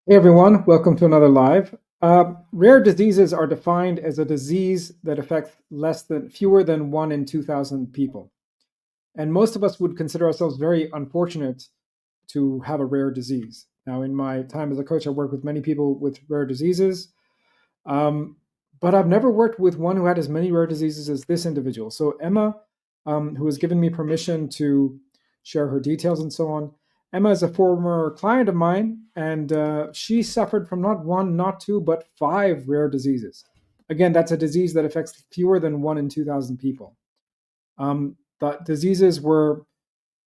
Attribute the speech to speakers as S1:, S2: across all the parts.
S1: Hey everyone, welcome to another live. Rare diseases are defined as a disease that affects fewer than 1 in 2,000 people. And most of us would consider ourselves very unfortunate to have a rare disease. Now, in my time as a coach, I worked with many people with rare diseases, um, but I've never worked with one who had as many rare diseases as this individual. So Emma, who has given me permission to share her details and so on. Emma is a former client of mine, and she suffered from not one, not two, but five rare diseases. Again, that's a disease that affects fewer than 1 in 2,000 people. The diseases were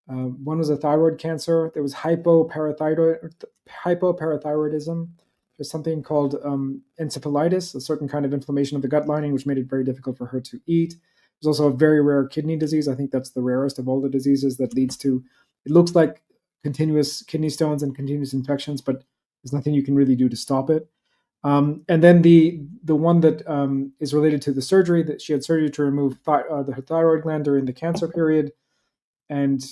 S1: one was a thyroid cancer. There was hypoparathyroidism. There's something called encephalitis, a certain kind of inflammation of the gut lining, which made it very difficult for her to eat. There's also a very rare kidney disease. I think that's the rarest of all the diseases that leads to, it looks like continuous kidney stones and continuous infections, but there's nothing you can really do to stop it. And then the one that is related to the surgery, that she had surgery to remove her thyroid gland during the cancer period, and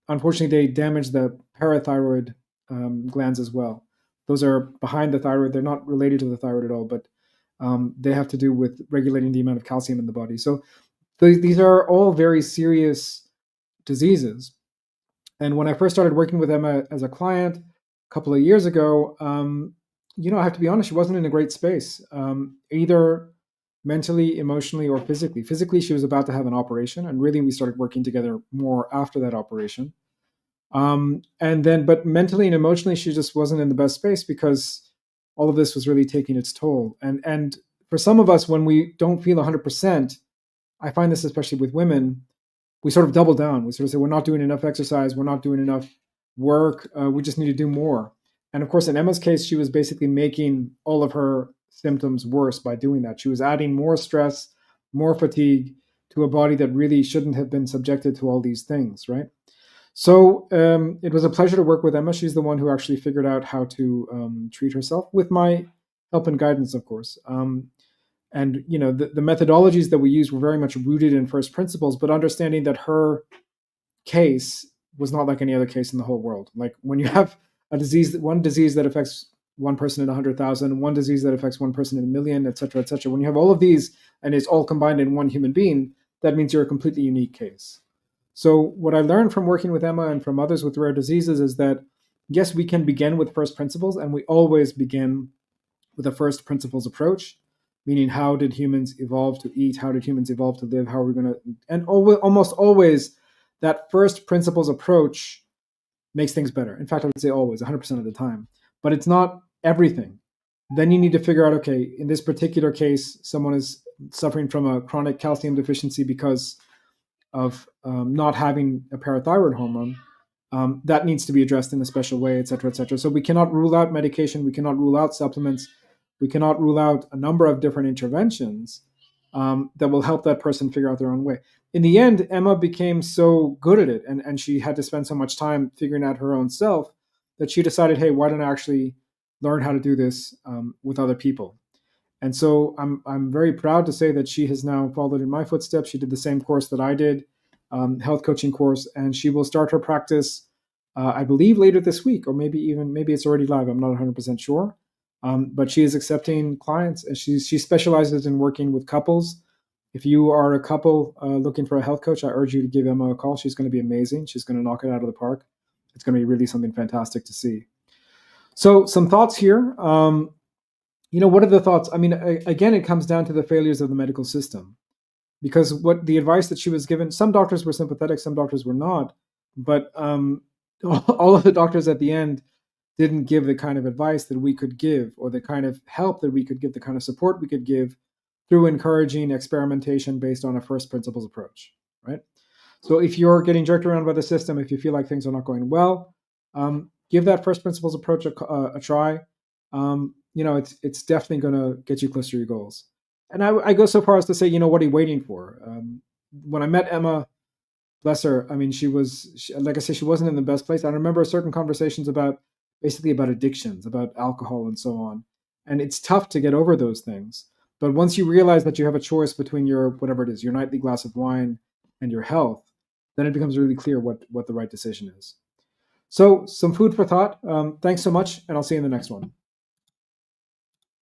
S1: unfortunately, they damage the parathyroid glands as well. Those are behind the thyroid. They're not related to the thyroid at all, but they have to do with regulating the amount of calcium in the body. So these are all very serious diseases. And when I first started working with Emma as a client a couple of years ago, I have to be honest, she wasn't in a great space, either mentally, emotionally, or physically. Physically, she was about to have an operation, and really we started working together more after that operation. But mentally and emotionally, she just wasn't in the best space because all of this was really taking its toll. And for some of us, when we don't feel 100%, I find this especially with women, we sort of double down. We sort of say, we're not doing enough exercise, we're not doing enough work, we just need to do more. And of course, in Emma's case, she was basically making all of her symptoms worse by doing that. She was adding more stress, more fatigue to a body that really shouldn't have been subjected to all these things, right? So it was a pleasure to work with Emma. She's the one who actually figured out how to treat herself with my help and guidance, of course. And the methodologies that we used were very much rooted in first principles, but understanding that her case was not like any other case in the whole world. Like when you have one disease that affects one person in 100,000, one disease that affects one person in a million, et cetera, et cetera. When you have all of these and it's all combined in one human being, that means you're a completely unique case. So what I learned from working with Emma and from others with rare diseases is that, yes, we can begin with first principles, and we always begin with a first principles approach, meaning how did humans evolve to eat? How did humans evolve to live? How are we going to, and almost always that first principles approach makes things better. In fact, I would say always, 100% of the time, but it's not everything. Then you need to figure out, okay, in this particular case, someone is suffering from a chronic calcium deficiency because of not having a parathyroid hormone. That needs to be addressed in a special way, et cetera, et cetera. So we cannot rule out medication. We cannot rule out supplements. We cannot rule out a number of different interventions that will help that person figure out their own way. In the end, Emma became so good at it, and she had to spend so much time figuring out her own self that she decided, hey, why don't I actually learn how to do this with other people? And so I'm very proud to say that she has now followed in my footsteps. She did the same course that I did, health coaching course, and she will start her practice, I believe, later this week, or maybe it's already live. I'm not 100% sure. But she is accepting clients, and she specializes in working with couples. If you are a couple looking for a health coach, I urge you to give Emma a call. She's going to be amazing. She's going to knock it out of the park. It's going to be really something fantastic to see. So some thoughts here. What are the thoughts? I mean, again, it comes down to the failures of the medical system, because what the advice that she was given, some doctors were sympathetic, some doctors were not, but all of the doctors at the end didn't give the kind of advice that we could give, or the kind of help that we could give, the kind of support we could give through encouraging experimentation based on a first principles approach, right? So if you're getting jerked around by the system, if you feel like things are not going well, give that first principles approach a try. It's definitely going to get you closer to your goals. And I go so far as to say, what are you waiting for? When I met Emma, bless her, I mean, like I said, she wasn't in the best place. I remember certain conversations about addictions, about alcohol and so on. And it's tough to get over those things. But once you realize that you have a choice between your, whatever it is, your nightly glass of wine and your health, then it becomes really clear what the right decision is. So some food for thought. Thanks so much, and I'll see you in the next one.